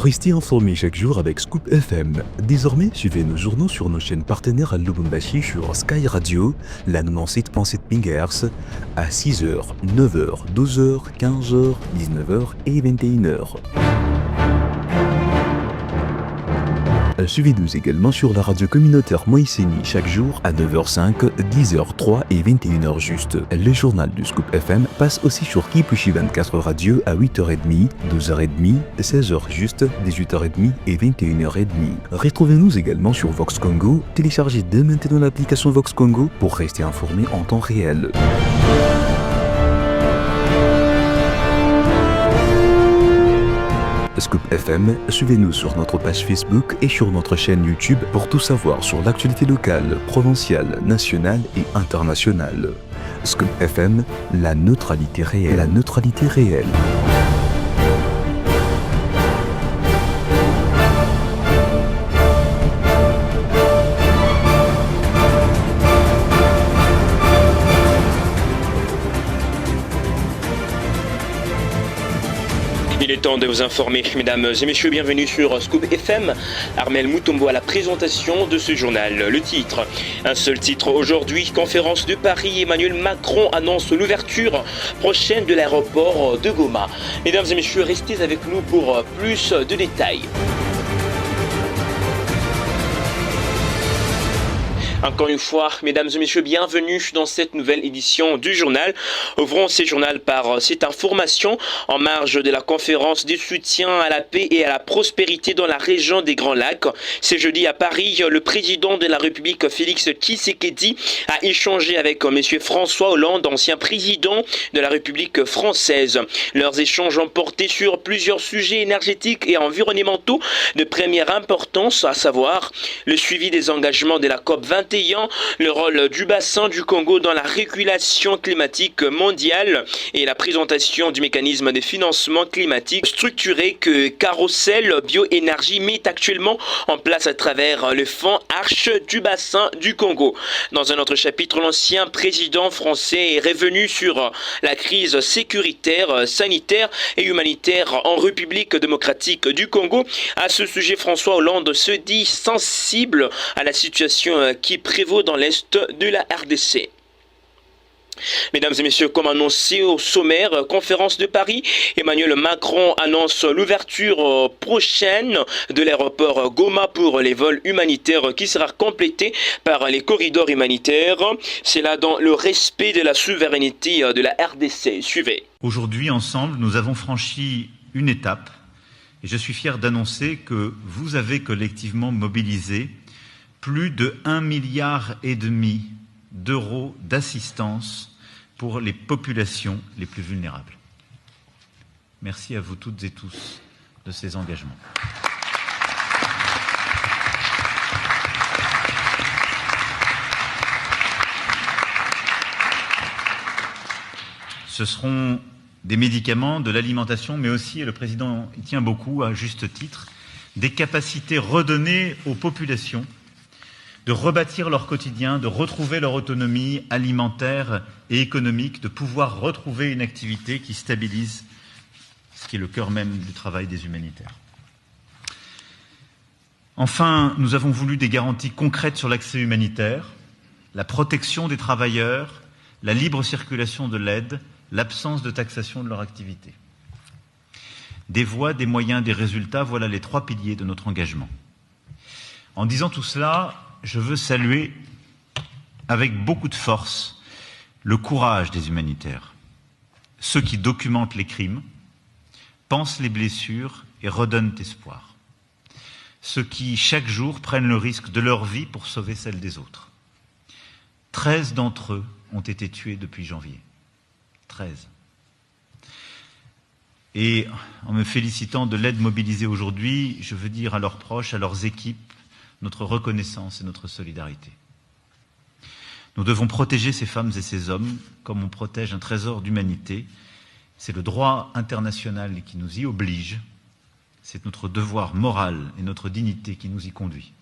Restez informés chaque jour avec Scoop FM. Désormais, suivez nos journaux sur nos chaînes partenaires à Lubumbashi sur Sky Radio, la 97.7 MHz, à 6h, 9h, 12h, 15h, 19h et 21h. Suivez-nous également sur la radio communautaire Moïseni chaque jour à 9h05, 10h03 et 21h juste. Le journal du Scoop FM passe aussi sur Kipushi 24 Radio à 8h30, 12h30, 16h juste, 18h30 et 21h30. Retrouvez-nous également sur Vox Congo. Téléchargez dès maintenant l'application Vox Congo pour rester informé en temps réel. Scoop FM, suivez-nous sur notre page Facebook et sur notre chaîne YouTube pour tout savoir sur l'actualité locale, provinciale, nationale et internationale. Scoop FM, la neutralité réelle. La neutralité réelle. Il est temps de vous informer, mesdames et messieurs, bienvenue sur Scoop FM. Armel Mutombo à la présentation de ce journal. Le titre, un seul titre aujourd'hui, conférence de Paris, Emmanuel Macron annonce l'ouverture prochaine de l'aéroport de Goma. Mesdames et messieurs, restez avec nous pour plus de détails. Encore une fois, mesdames et messieurs, bienvenue dans cette nouvelle édition du journal. Ouvrons ce journal par cette information en marge de la conférence de soutien à la paix et à la prospérité dans la région des Grands Lacs. Ce jeudi à Paris, le président de la République, Félix Tshisekedi, a échangé avec M. François Hollande, ancien président de la République française. Leurs échanges ont porté sur plusieurs sujets énergétiques et environnementaux de première importance, à savoir le suivi des engagements de la COP21, le rôle du bassin du Congo dans la régulation climatique mondiale et la présentation du mécanisme de financement climatique structuré que Carrousel Bioénergie met actuellement en place à travers le fonds Arche du bassin du Congo. Dans un autre chapitre, l'ancien président français est revenu sur la crise sécuritaire, sanitaire et humanitaire en République démocratique du Congo. À ce sujet, François Hollande se dit sensible à la situation qui prévaut dans l'Est de la RDC. Mesdames et messieurs, comme annoncé au sommaire, conférence de Paris, Emmanuel Macron annonce l'ouverture prochaine de l'aéroport Goma pour les vols humanitaires qui sera complété par les corridors humanitaires. C'est là dans le respect de la souveraineté de la RDC. Suivez. Aujourd'hui, ensemble, nous avons franchi une étape et je suis fier d'annoncer que vous avez collectivement mobilisé plus de 1,5 milliard d'euros d'assistance pour les populations les plus vulnérables. Merci à vous toutes et tous de ces engagements. Ce seront des médicaments, de l'alimentation, mais aussi, et le président y tient beaucoup à juste titre, des capacités redonnées aux populations de rebâtir leur quotidien, de retrouver leur autonomie alimentaire et économique, de pouvoir retrouver une activité qui stabilise ce qui est le cœur même du travail des humanitaires. Enfin, nous avons voulu des garanties concrètes sur l'accès humanitaire, la protection des travailleurs, la libre circulation de l'aide, l'absence de taxation de leur activité. Des voies, des moyens, des résultats, voilà les 3 piliers de notre engagement. En disant tout cela, je veux saluer avec beaucoup de force le courage des humanitaires, ceux qui documentent les crimes, pensent les blessures et redonnent espoir, ceux qui chaque jour prennent le risque de leur vie pour sauver celle des autres. 13 d'entre eux ont été tués depuis janvier. 13. Et en me félicitant de l'aide mobilisée aujourd'hui, je veux dire à leurs proches, à leurs équipes, notre reconnaissance et notre solidarité. Nous devons protéger ces femmes et ces hommes comme on protège un trésor d'humanité. C'est le droit international qui nous y oblige. C'est notre devoir moral et notre dignité qui nous y conduit.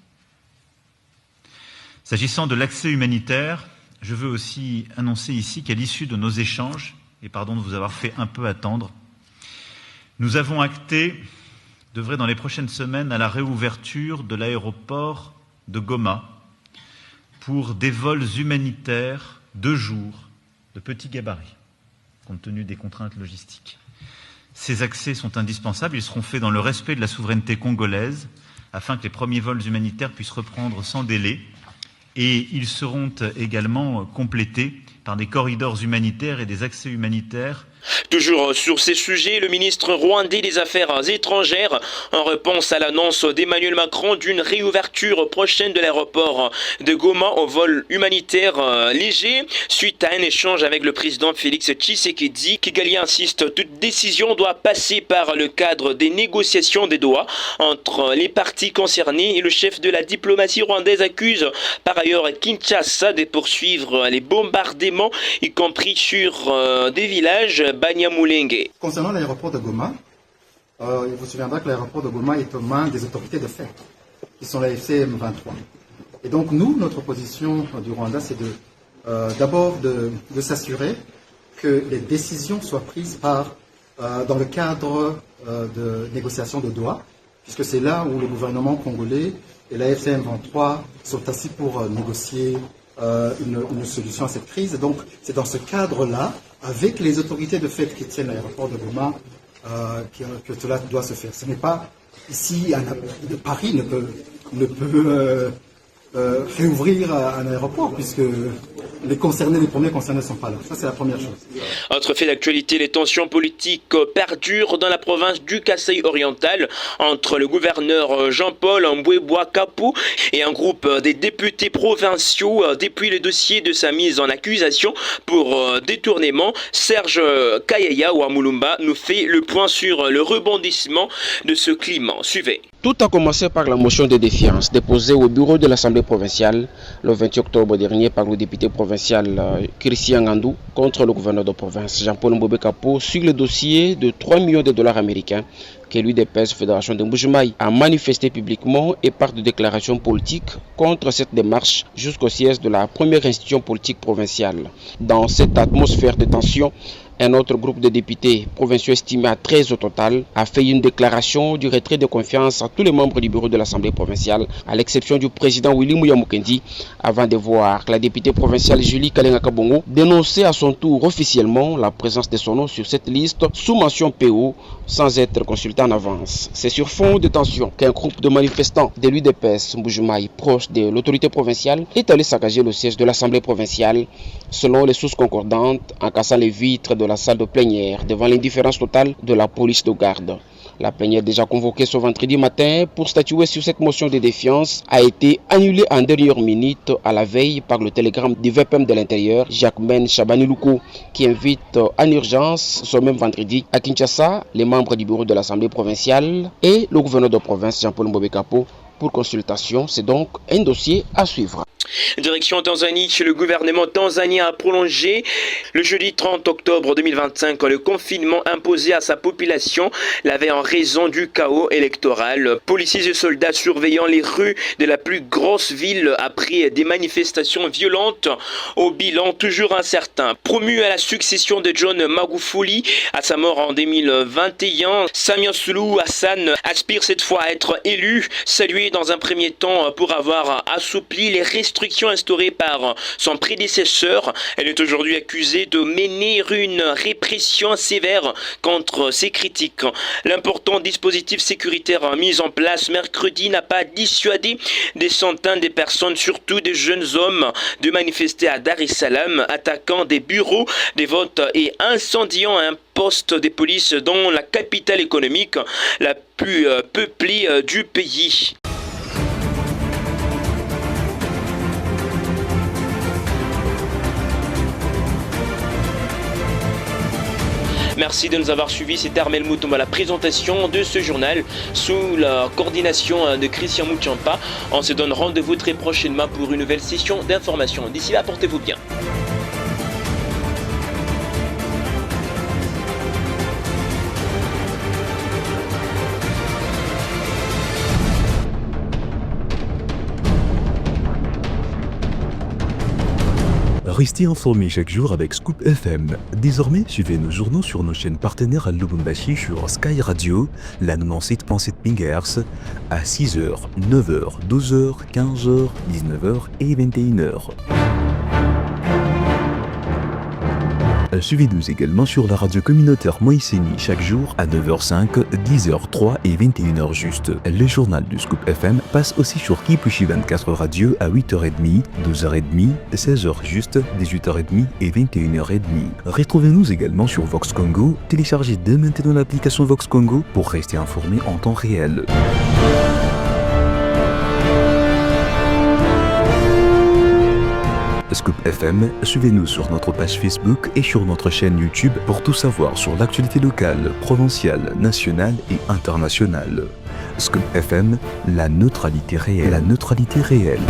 S'agissant de l'accès humanitaire, je veux aussi annoncer ici qu'à l'issue de nos échanges, et pardon de vous avoir fait un peu attendre, nous avons acté d'œuvrer dans les prochaines semaines à la réouverture de l'aéroport de Goma pour des vols humanitaires de jour de petit gabarit, compte tenu des contraintes logistiques. Ces accès sont indispensables, ils seront faits dans le respect de la souveraineté congolaise afin que les premiers vols humanitaires puissent reprendre sans délai, et ils seront également complétés par des corridors humanitaires et des accès humanitaires. Toujours sur ces sujets, le ministre rwandais des Affaires étrangères, en réponse à l'annonce d'Emmanuel Macron d'une réouverture prochaine de l'aéroport de Goma au vol humanitaire léger, suite à un échange avec le président Félix Tshisekedi, Kigali insiste, toute décision doit passer par le cadre des négociations des Doha entre les parties concernées, et le chef de la diplomatie rwandaise accuse par ailleurs Kinshasa de poursuivre les bombardements, y compris sur des villages. Banyamulenge. Concernant l'aéroport de Goma, il vous souviendra que l'aéroport de Goma est aux mains des autorités de fait, qui sont la FCM 23. Et donc nous, notre position du Rwanda, c'est d'abord de s'assurer que les décisions soient prises dans le cadre de négociations de Doha, puisque c'est là où le gouvernement congolais et la FCM 23 sont assis pour négocier une solution à cette crise. Donc c'est dans ce cadre-là, avec les autorités de fait qui tiennent l'aéroport de Goma, que cela doit se faire. Ce n'est pas ici, Paris ne peut réouvrir un aéroport, puisque les premiers concernés ne sont pas là. Ça, c'est la première chose. Autre fait d'actualité, les tensions politiques perdurent dans la province du Kasaï oriental entre le gouverneur Jean-Paul Mbwebwa Kapo et un groupe des députés provinciaux depuis le dossier de sa mise en accusation pour détournement. Serge Kayaya Ouamulumba nous fait le point sur le rebondissement de ce climat. Suivez. Tout a commencé par la motion de défiance déposée au bureau de l'Assemblée provinciale le 28 octobre dernier par le député provincial Christian Ngandou contre le gouverneur de province Jean-Paul Mbwebwa Kapo sur le dossier de 3 millions de dollars américains que l'UDPS Fédération de Mbujimaï a manifesté publiquement et par des déclarations politiques contre cette démarche jusqu'au siège de la première institution politique provinciale. Dans cette atmosphère de tension, un autre groupe de députés provinciaux estimé à 13 au total a fait une déclaration du retrait de confiance à tous les membres du bureau de l'Assemblée provinciale, à l'exception du président Willy Mouya Mukendi, avant de voir la députée provinciale Julie Kalenga Kabongo dénoncer à son tour officiellement la présence de son nom sur cette liste sous mention PO sans être consulté en avance. C'est sur fond de tension qu'un groupe de manifestants de l'UDPS Mbujimaï proche de l'autorité provinciale est allé saccager le siège de l'Assemblée provinciale, selon les sources concordantes, en cassant les vitres de la salle de plénière devant l'indifférence totale de la police de garde. La plénière déjà convoquée ce vendredi matin pour statuer sur cette motion de défiance a été annulée en dernière minute à la veille par le télégramme du VPM de l'Intérieur, Jacques-Men Chabaniloukou, qui invite en urgence ce même vendredi à Kinshasa les membres du bureau de l'Assemblée provinciale et le gouverneur de province Jean-Paul Mbwebwa Kapo pour consultation. C'est donc un dossier à suivre. Direction Tanzanie, le gouvernement tanzanien a prolongé le jeudi 30 octobre 2025 le confinement imposé à sa population la veille en raison du chaos électoral. Policiers et soldats surveillant les rues de la plus grosse ville après des manifestations violentes au bilan toujours incertain. Promu à la succession de John Magufuli à sa mort en 2021, Samia Suluhu Hassan aspire cette fois à être élu, salué dans un premier temps pour avoir assoupli les restrictions instaurée par son prédécesseur. Elle est aujourd'hui accusée de mener une répression sévère contre ses critiques. L'important dispositif sécuritaire mis en place mercredi n'a pas dissuadé des centaines de personnes, surtout des jeunes hommes, de manifester à Dar es Salaam, attaquant des bureaux de vote et incendiant un poste de police dans la capitale économique la plus peuplée du pays. Merci de nous avoir suivis. C'est Armel Moutoum à la présentation de ce journal sous la coordination de Christian Mouchampa. On se donne rendez-vous très prochainement pour une nouvelle session d'information. D'ici là, portez-vous bien. Restez informés chaque jour avec Scoop FM. Désormais, suivez nos journaux sur nos chaînes partenaires à Lubumbashi sur Sky Radio, la 97.7 MHz, à 6h, 9h, 12h, 15h, 19h et 21h. Suivez-nous également sur la radio communautaire Moïseni chaque jour à 9h05, 10h03 et 21h juste. Le journal du Scoop FM passe aussi sur Kipushi 24 Radio à 8h30, 12h30, 16h juste, 18h30 et 21h30. Retrouvez-nous également sur Vox Congo. Téléchargez dès maintenant l'application Vox Congo pour rester informé en temps réel. Scoop FM, suivez-nous sur notre page Facebook et sur notre chaîne YouTube pour tout savoir sur l'actualité locale, provinciale, nationale et internationale. Scoop FM, la neutralité réelle. La neutralité réelle.